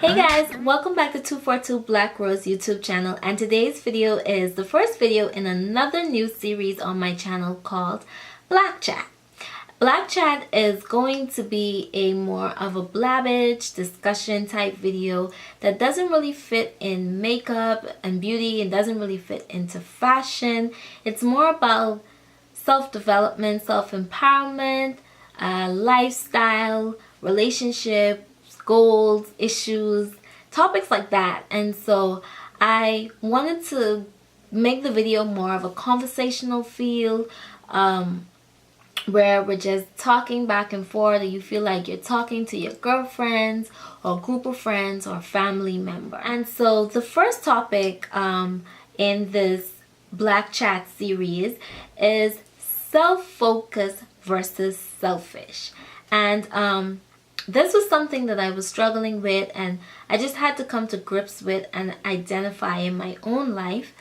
Hey guys, welcome back to 242BlqRze YouTube channel, and today's video is the first video in another new series on my channel called BlqChat. BlqChat is going to be a more of a blabbage discussion type video that doesn't really fit in makeup and beauty and doesn't really fit into fashion. It's more about self-development, self-empowerment, lifestyle, relationships, goals, issues, topics like that. And so I wanted to make the video more of a conversational feel, where we're just talking back and forth and you feel like you're talking to your girlfriends or group of friends or family member. And so the first topic in this BlqChat series is self-focus versus selfish. And this was something that I was struggling with, and I just had to come to grips with and identify in my own life.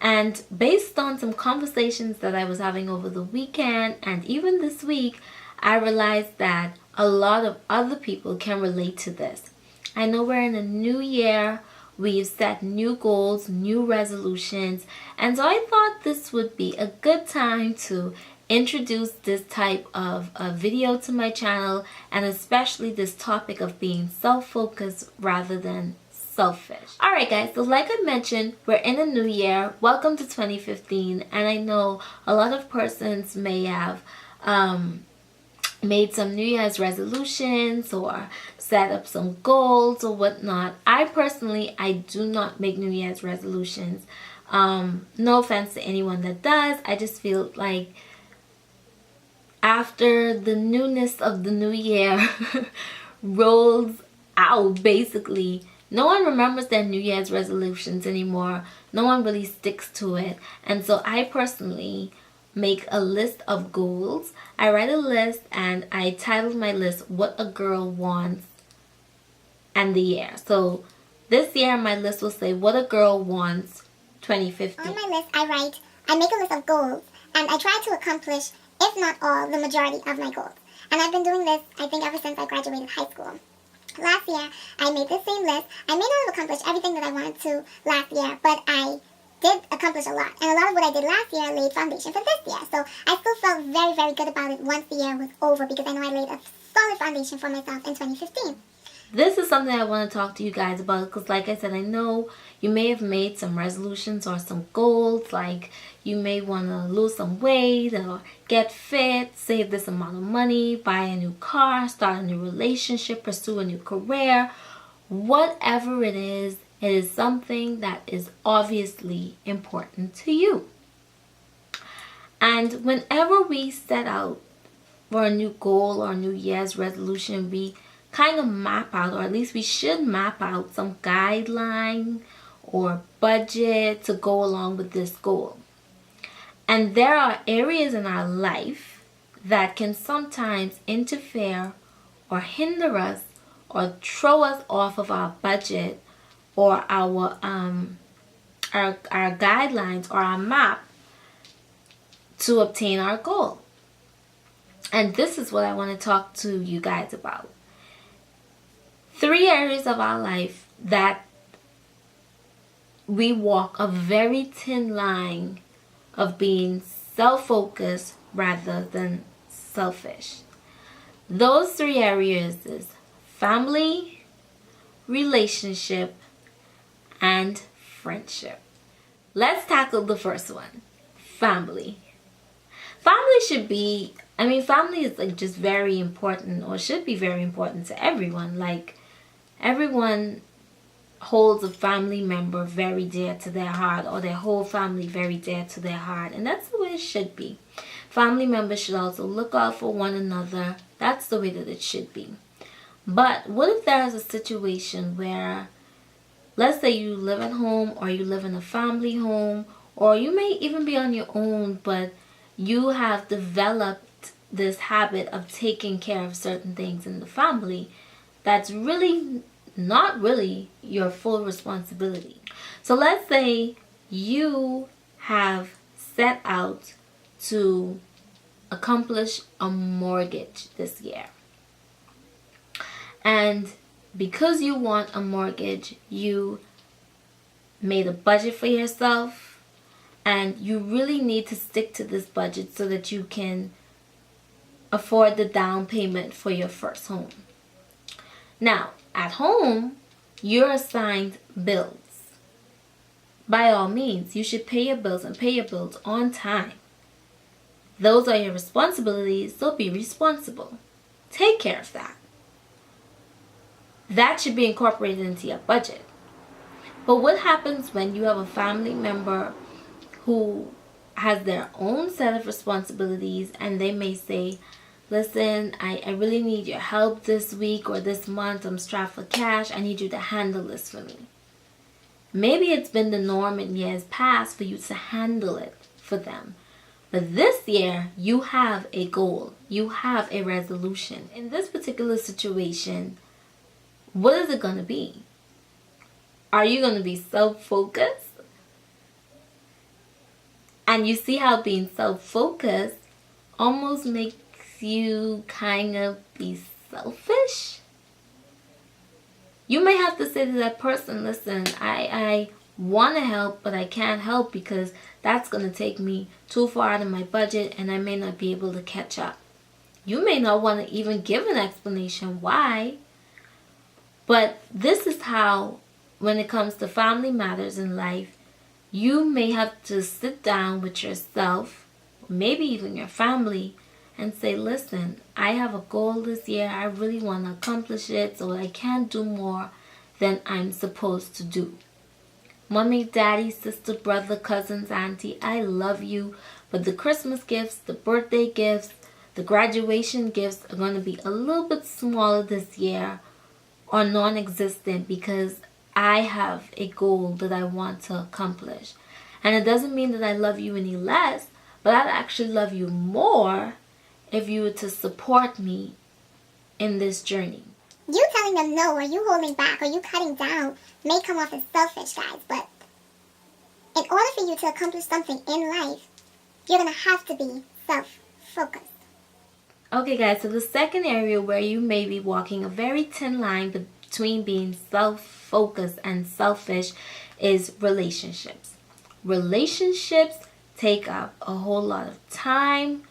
And based on some conversations that I was having over the weekend and even this week, I realized that a lot of other people can relate to this. I know we're in a new year, we've set new goals, new resolutions, and so I thought this would be a good time to introduce this type of a video to my channel, and especially this topic of being self-focused rather than selfish. Alright guys, so like I mentioned, we're in a new year. Welcome to 2015, and I know a lot of persons may have made some New Year's resolutions or set up some goals or whatnot. I personally do not make New Year's resolutions. No offense to anyone that does. I just feel like after the newness of the new year rolls out, basically, no one remembers their New Year's resolutions anymore. No one really sticks to it. And so I personally make a list of goals. I write a list and I titled my list What a Girl Wants and the Year. So this year my list will say What a Girl Wants 2015. On my list I make a list of goals, and I try to accomplish, if not all, the majority of my goals. And I've been doing this, I think, ever since I graduated high school. Last year, I made the same list. I may not have accomplished everything that I wanted to last year, but I did accomplish a lot. And a lot of what I did last year laid foundation for this year. So I still felt very, very good about it once the year was over, because I know I laid a solid foundation for myself in 2015. This is something I want to talk to you guys about, because like I said, I know you may have made some resolutions or some goals, like you may want to lose some weight or get fit, save this amount of money, buy a new car, start a new relationship, pursue a new career. Whatever it is something that is obviously important to you. And whenever we set out for a new goal or a New Year's resolution, we kind of map out, or at least we should map out, some guideline or budget to go along with this goal. And there are areas in our life that can sometimes interfere or hinder us or throw us off of our budget or our guidelines or our map to obtain our goal. And this is what I want to talk to you guys about. 3 areas of our life that we walk a very thin line of being self-focused rather than selfish. Those 3 areas is family, relationship, and friendship. Let's tackle the first one, family. Family should be, family is like just very important, or should be very important to everyone. Like, everyone holds a family member very dear to their heart, or their whole family very dear to their heart, and that's the way it should be. Family members should also look out for one another. That's the way that it should be. But what if there is a situation where, let's say you live at home, or you live in a family home, or you may even be on your own, but you have developed this habit of taking care of certain things in the family that's really not really your full responsibility. So let's say you have set out to accomplish a mortgage this year, and because you want a mortgage, you made a budget for yourself, and you really need to stick to this budget so that you can afford the down payment for your first home. Now, at home, you're assigned bills. By all means, you should pay your bills and pay your bills on time. Those are your responsibilities, so be responsible. Take care of that. That should be incorporated into your budget. But what happens when you have a family member who has their own set of responsibilities, and they may say, listen, I really need your help this week or this month. I'm strapped for cash. I need you to handle this for me. Maybe it's been the norm in years past for you to handle it for them. But this year, you have a goal. You have a resolution. In this particular situation, what is it going to be? Are you going to be self-focused? And you see how being self-focused almost makes you kind of be selfish? You may have to say to that person, listen, I want to help, but I can't help because that's going to take me too far out of my budget and I may not be able to catch up. You may not want to even give an explanation why, but this is how, when it comes to family matters in life, you may have to sit down with yourself, maybe even your family, and say, listen, I have a goal this year. I really want to accomplish it, so I can't do more than I'm supposed to do. Mommy, daddy, sister, brother, cousins, auntie, I love you, but the Christmas gifts, the birthday gifts, the graduation gifts are going to be a little bit smaller this year or non-existent because I have a goal that I want to accomplish. And it doesn't mean that I love you any less, but I'd actually love you more if you were to support me in this journey. You telling them no, or you holding back, or you cutting down may come off as selfish, guys, but in order for you to accomplish something in life, you're going to have to be self-focused. Okay, guys, so the second area where you may be walking a very thin line between being self-focused and selfish is relationships. Relationships take up a whole lot of time,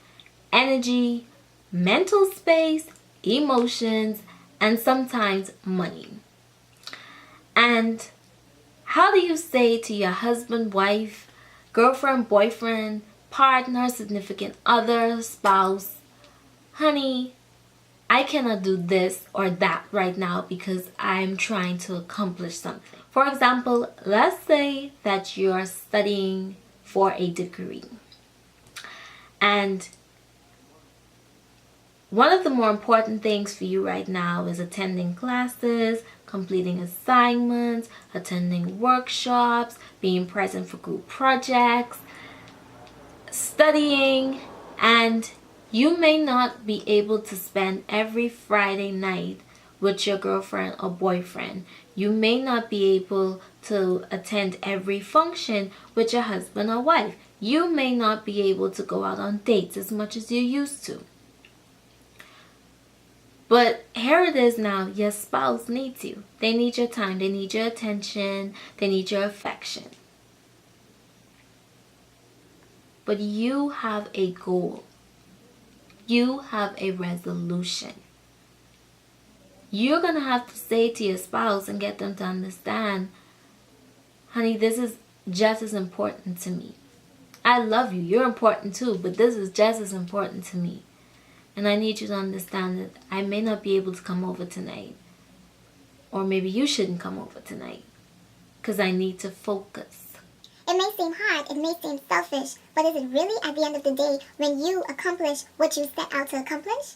energy, mental space, emotions, and sometimes money. And how do you say to your husband, wife, girlfriend, boyfriend, partner, significant other, spouse, honey, I cannot do this or that right now because I'm trying to accomplish something. For example, let's say that you're studying for a degree. And one of the more important things for you right now is attending classes, completing assignments, attending workshops, being present for group projects, studying, and you may not be able to spend every Friday night with your girlfriend or boyfriend. You may not be able to attend every function with your husband or wife. You may not be able to go out on dates as much as you used to. But here it is now, your spouse needs you. They need your time, they need your attention, they need your affection. But you have a goal. You have a resolution. You're going to have to say to your spouse and get them to understand, honey, this is just as important to me. I love you. You're important too, but this is just as important to me. And I need you to understand that I may not be able to come over tonight. Or maybe you shouldn't come over tonight. Because I need to focus. It may seem hard, it may seem selfish, but is it really at the end of the day when you accomplish what you set out to accomplish?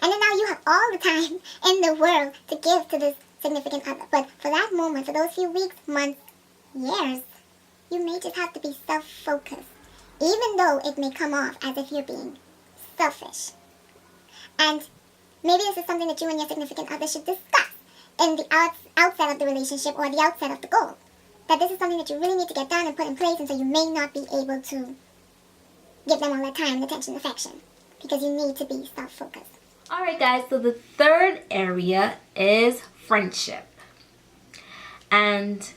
And then now you have all the time in the world to give to this significant other. But for that moment, for those few weeks, months, years, you may just have to be self-focused. Even though it may come off as if you're being selfish. And maybe this is something that you and your significant other should discuss in the outset of the relationship or the outset of the goal. That this is something that you really need to get done and put in place, and so you may not be able to give them all that time and attention and affection because you need to be self-focused. Alright guys, so the third area is friendship. And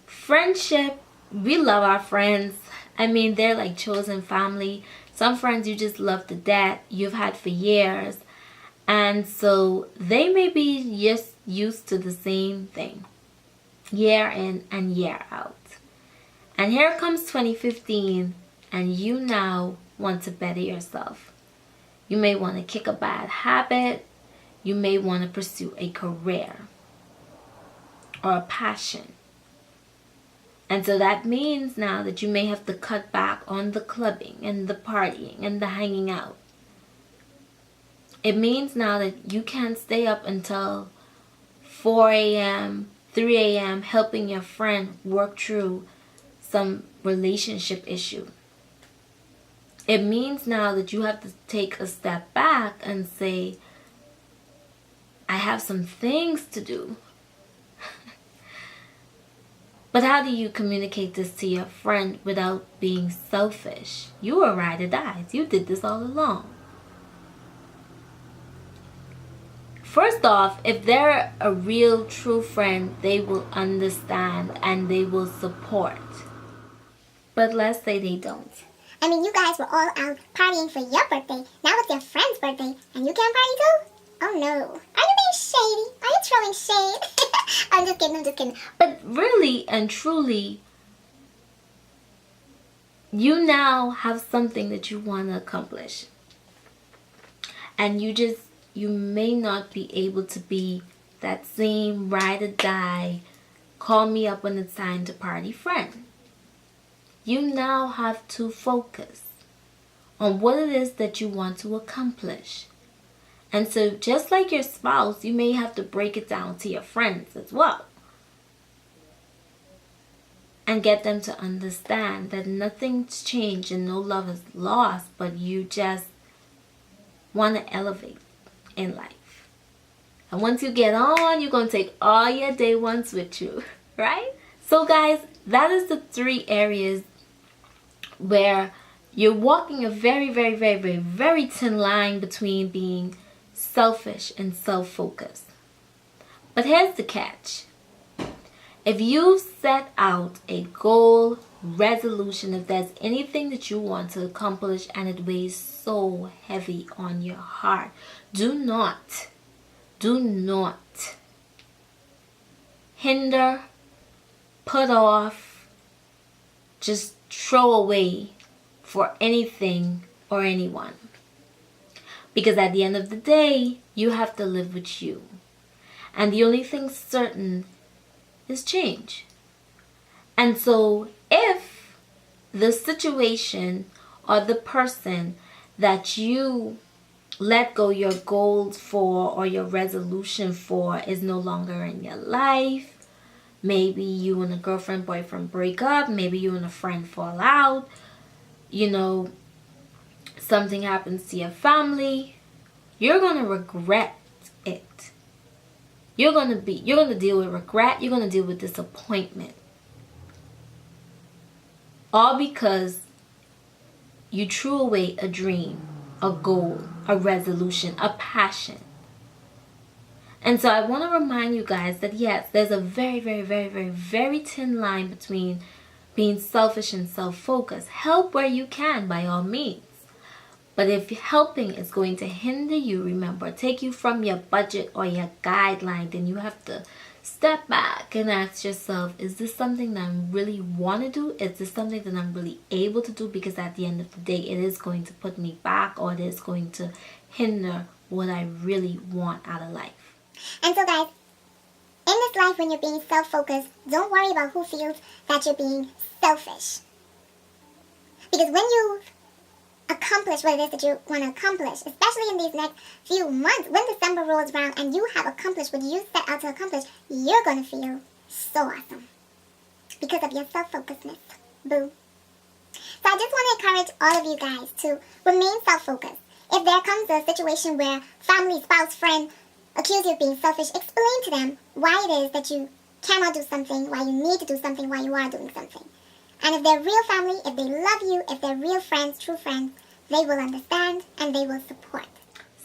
friendship, we love our friends. I mean, they're like chosen family. Some friends you just love to death, you've had for years. And so they may be just used to the same thing, year in and year out. And here comes 2015, and you now want to better yourself. You may want to kick a bad habit. You may want to pursue a career or a passion. And so that means now that you may have to cut back on the clubbing and the partying and the hanging out. It means now that you can't stay up until 4 a.m., 3 a.m. helping your friend work through some relationship issue. It means now that you have to take a step back and say, I have some things to do. But how do you communicate this to your friend without being selfish? You are ride or die. You did this all along. First off, if they're a real true friend, they will understand and they will support. But let's say they don't. I mean, you guys were all out partying for your birthday. Now it's your friend's birthday, and you can't party too? Oh no. Are you being shady? Are you throwing shade? I'm just kidding. But really and truly, you now have something that you want to accomplish. And you may not be able to be that same ride or die, call me up when it's time to party friend. You now have to focus on what it is that you want to accomplish. And so just like your spouse, you may have to break it down to your friends as well. And get them to understand that nothing's changed and no love is lost, but you just want to elevate in life. And once you get on, you're going to take all your day ones with you, right? So guys, that is the 3 areas where you're walking a very, very, very, very, very thin line between being selfish and self-focused. But here's the catch. If you set out a goal, resolution, if there's anything that you want to accomplish and it weighs so heavy on your heart, do not hinder, put off, just throw away for anything or anyone. Because at the end of the day, you have to live with you. And the only thing certain is change. And so if the situation or the person that you let go your goals for or your resolution for is no longer in your life, maybe you and a girlfriend, boyfriend break up, maybe you and a friend fall out, something happens to your family, you're going to regret it. You're going to deal with regret, you're going to deal with disappointment. All because you threw away a dream, a goal, a resolution, a passion. And so I want to remind you guys that yes, there's a very, very, very, very, very thin line between being selfish and self-focused. Help where you can, by all means. But if helping is going to hinder you, remember, take you from your budget or your guideline, then you have to step back and ask yourself, is this something that I really want to do? Is this something that I'm really able to do? Because at the end of the day, it is going to put me back, or it is going to hinder what I really want out of life. And so guys, in this life when you're being self-focused, don't worry about who feels that you're being selfish. Because when you accomplish what it is that you want to accomplish, especially in these next few months, when December rolls around and you have accomplished what you set out to accomplish, you're going to feel so awesome because of your self-focusedness. Boo. So I just want to encourage all of you guys to remain self-focused. If there comes a situation where family, spouse, friend accuse you of being selfish, explain to them why it is that you cannot do something, why you need to do something, why you are doing something. And if they're real family, if they love you, if they're real friends, true friends, they will understand and they will support.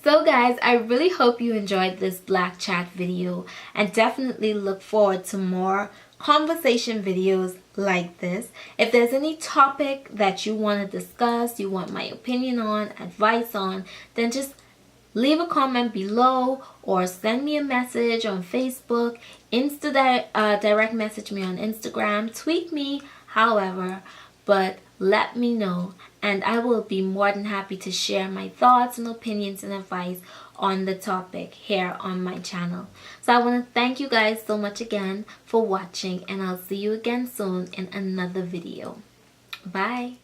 So guys, I really hope you enjoyed this BlqChat video and definitely look forward to more conversation videos like this. If there's any topic that you want to discuss, you want my opinion on, advice on, then just leave a comment below or send me a message on Facebook, direct message me on Instagram, tweet me, however, but let me know, and I will be more than happy to share my thoughts and opinions and advice on the topic here on my channel. So I want to thank you guys so much again for watching, and I'll see you again soon in another video. Bye.